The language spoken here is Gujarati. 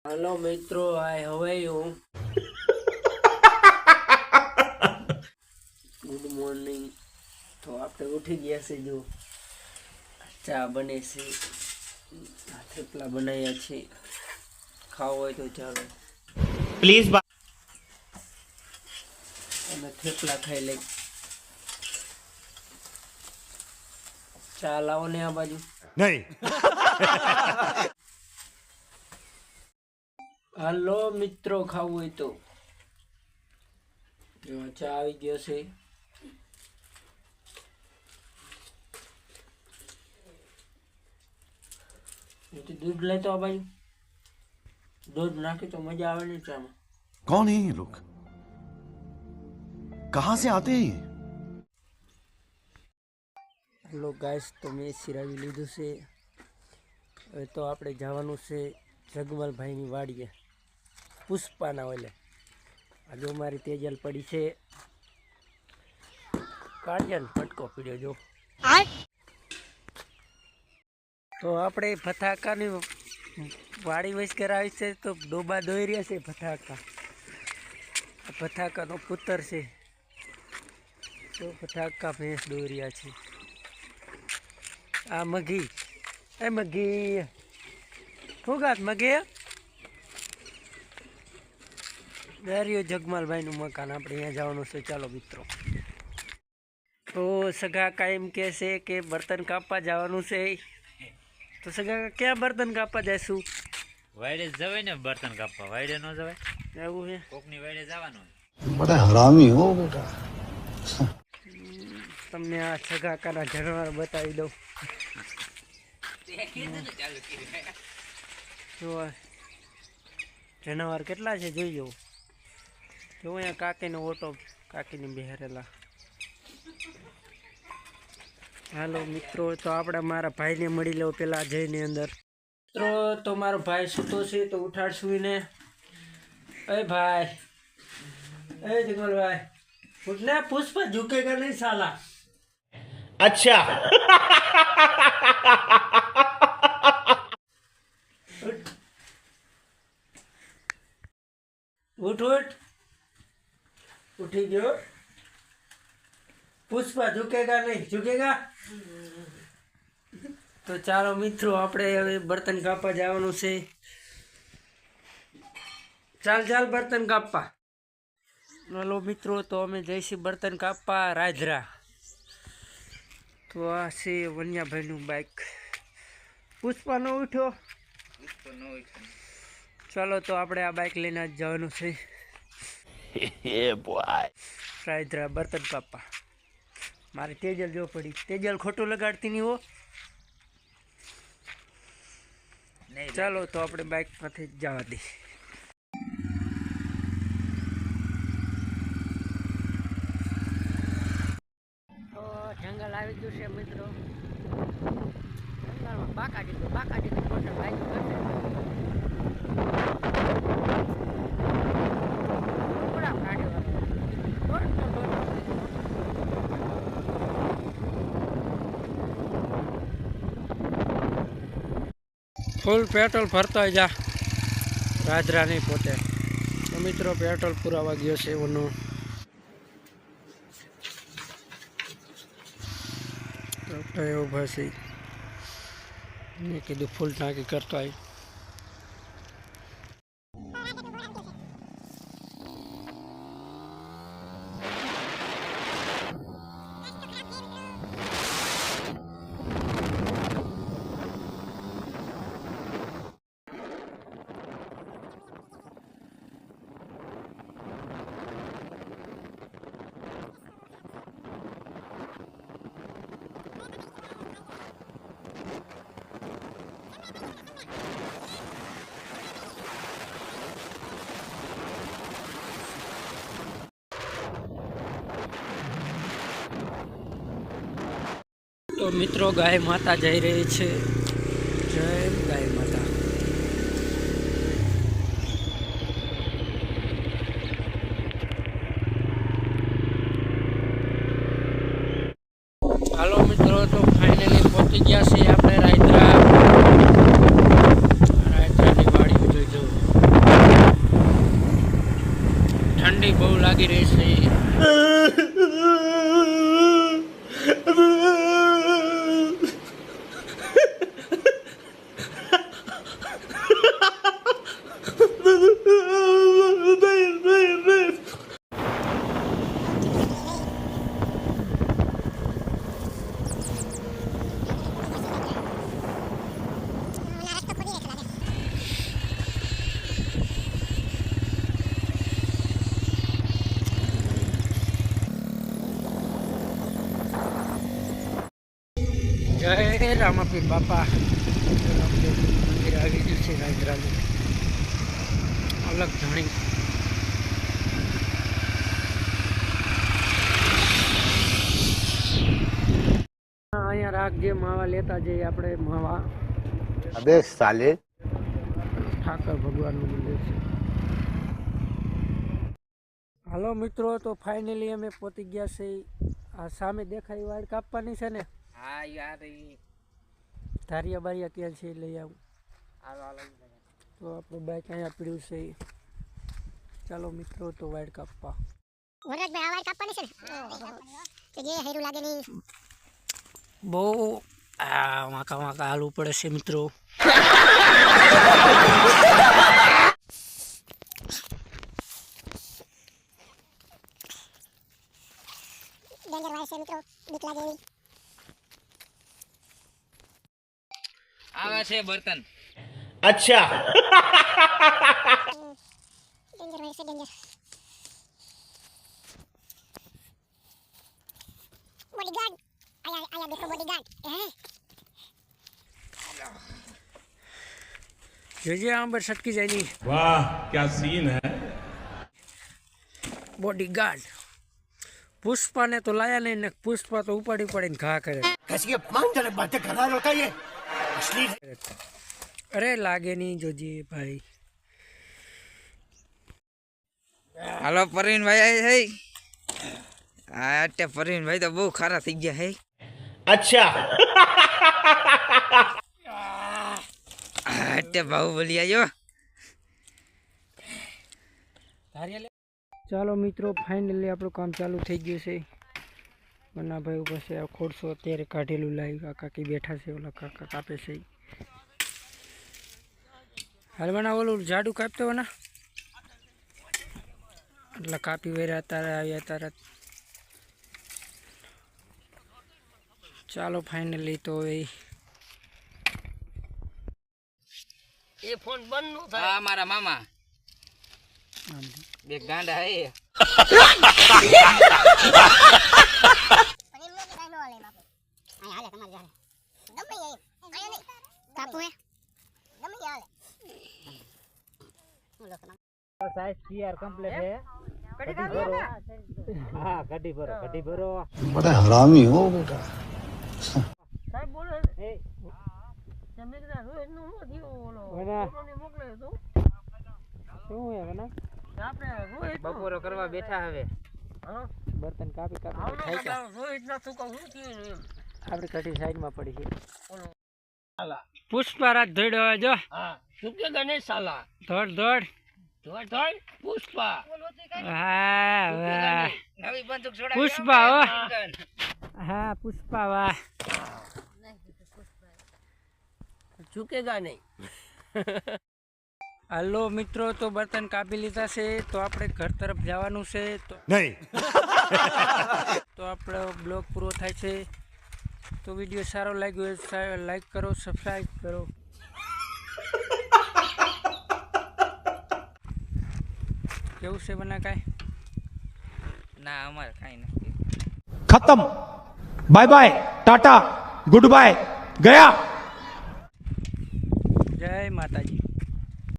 हेलो मित्रों, I how are you? Good morning. तो આપણે ઉઠી ગયા છે, જો ચા બને છે, થેપલા બનાવ્યા છે, ખાવ હોય તો ચાલો प्लीज અમે થેપલા ખાઈ લઈ। ચા લાવો ને આ બાજુ। नहीं હાલો મિત્રો, ખાવું હોય તો જો ચા આવી ગયો છે। दूध ले तो भाई, दूध नाखी तो मजा आवे नहीं चा में। कौन है ये लोग? कहां से आते हैं ये? हेलो गाइस, तो मैं सिरावी लीधुं छे। હવે તો આપણે જવાનું છે જગમલભાઈની વાડીએ, પુષ્પાના ઓલે। આજે અમારી તેજલ પડી છે, કાઢ્યાને ફટકો પીડ્યો જો। તો આપણે ફટાકાની વાડી વૈસ કરાવી છે, તો ડોબા દોઈ રહ્યા છે ફટાકા। આ ફટાકાનો પુત્ર છે, તો ફટાકા ભેંસ દોઈ રહ્યા છે। આ મગી, એ મગી ફુગાત મગી દરિયો જગમાલભાઈનું મકાન, આપણે અહીંયા જવાનું છે। ચાલો મિત્રો, તો સગા કાયમ કહે છે કે બર્તન કાપવા જવાનું છે। તો સગા ક્યાં બર્તન કાપવા જઈશું? વાયડે જવાય ને બર્તન કાપવા, વાયડે ન જવાય, એવું છે? કોકની વાયડે જવાનું। बड़ा हरामी हो बेटा। તમને આ સગા કાના જનાવર બતાવી દઉં। જો આ જનાવર કેટલા છે જોઈ જવું। જો અહીંયા કાકીનો ઓટો, કાકીને બેહારેલા। હાલો મિત્રો, તો આપણે મારા ભાઈને મળી લેવું પેલા જઈને અંદર। મિત્રો, તો મારો ભાઈ સૂતો છે, તો ઉઠાડશું ને। એ ભાઈ, એ જગમલભાઈ ઉઠને, પુષ્પ ઝુકેગા નહીં સાલા। अच्छा उठ उठ, उठी गयो। पुष्पा झुकेगा नहीं, झुकेगा। तो चालो मित्रों, આપણે હવે બર્તન કાપવા જવાનું છે। ચાલ ચાલ બર્તન કાપવા। હાલો મિત્રો, તો અમે જઈશું બર્તન કાપવા રાજરા। તો આ છે વન્યાભાઈનું બાઇક। પુષ્પા નો ઉઠ્યો, ચાલો તો આપણે આ બાઇક લઈને જ જવાનું છે રાજરા બર્તન કાપવા। મારી તેજલ જો પડી, તેજલ ખોટું લગાડતી નહીં હો। ચાલો તો આપણે બાઇક માંથી જવા દઈએ। તો જંગલ આવી ગયું છે મિત્રો, જંગલમાં બાકા દીકરી મોટા બાઇક ફૂલ પેટ્રોલ ભરતા જા, રાજરા નહીં પોતે। તો મિત્રો, પેટ્રોલ પુરાવા ગયો છે ઓનો। એવું ભાઈ મેં કીધું ફૂલ ટાંકી કરતો આવી। તો મિત્રો, ગાય માતા જઈ રહી છે। જય ગાય માતા। હાલો મિત્રો, તો ફાઇનલી પહોંચી ગયા છે આપણે રાજરા। રાજરાની વાડી જોઈ જવું। ઠંડી બહુ લાગી રહી છે. જય રામાપીર બાપા. મંદિર આવી ગયું છે રાજરાનું અલગ જાણી. અહીંયા રાખજે માવા લેતા જઈએ આપણે. માવા अबे साले ઠાકર ભગવાનનું મંદિર છે. હાલો મિત્રો, તો ફાઇનલી અમે પહોંચી ગયા છે. આ સામે દેખાય વાડ કાપવાની છે ને? હા યાર ધારિયા બારિયા ક્યાં છે લઈ આવું. તો આપણું બાઈક અહીંયા પીડ્યું છે. ચાલો મિત્રો, તો વાડ કાપવા. વરરાજભાઈ આ વાડ કાપવાની છે ને? જે હેરું લાગે નહીં. બહુ વાંકા વાંકા હાલવું પડે છે મિત્રો. ડેન્જર વાડ છે મિત્રો, બીક લાગે એવી. આવે છે બર્તન. अच्छा ડેન્જર વાડ છે, ડેન્જર. બોડીગાર્ડ આયા આયા, દેખો બોડીગાર્ડ. જે આંબર સટકી જાય ની. वाह क्या सीन है. બોડીગાર્ડ પુષ્પાને તો લાયા નહીં ને પુષ્પા તો ઉપાડી ઉપાડીને ઘા કરે. અરે લાગે નહીં, જોજે ભાઈ. હાલો પરવીનભાઈ હે. હા એટલે પરવીનભાઈ તો બહુ ખારા થઈ ગયા હે. अच्छा એટલે બાહુબલી આવ્યો. ચાલો મિત્રો, ફાઇનલી આપણું કામ ચાલુ થઈ ગયું છે. મનાભાઈ ઉપર છે આ ખોડસો અત્યારે કાઢેલું લાવી. આ કાકી બેઠા છે, ઓલા કાકા કાપે છે. હાલ બના ઓલું જાડું કાપતો ના એટલે કાપી વેર્યા તારે આવ્યા તારે. ચાલો ફાઇનલી તો એ ફોન બંધ નો થાય. હા મારા મામા બે ગાંડા હે. કાપુ હે ગમે હાલે. સાઈઝ તૈયાર કમ્પ્લીટ છે. કઢી ભરો. હા કઢી ભરો, કઢી ભરો. बड़ा हरामी हो बेटा. સાહેબ બોલે એ તમે કીધા રોજ નું મોઢી ઓલો ફોટોને મોકલે તો શું હે વના આપણે રોજ બપોરો કરવા બેઠા હવે. હા બર્તન કાપી કાપી ખાઈ ગયા. રોજ ના તું કહું થયું એમ આપણે કઢી સાઈડમાં પડી છે. પુષ્પારાજ ધોડ્યો જો. હા સુકે ગને સાલા ધોડ ધોડ ધોડ ધોડ પુષ્પા. હા વાહ નવી બંદૂક છોડા. પુષ્પા હો. હા પુષ્પા વાહ. ઝુકેગા નહીં. હાલો મિત્રો, તો બર્તન કાપી લીધા છે. તો આપણે ઘર તરફ જવાનું છે. તો नहीं તો આપણો બ્લોગ પૂરો થાય છે. તો વિડીયો સારો લાગ્યો હોય લાઈક કરો, સબસ્ક્રાઈબ કરો. કેવું છે બના કાંઈ? ના અમારે કાંઈ નથી. खत्म. Bye bye tata good bye गया.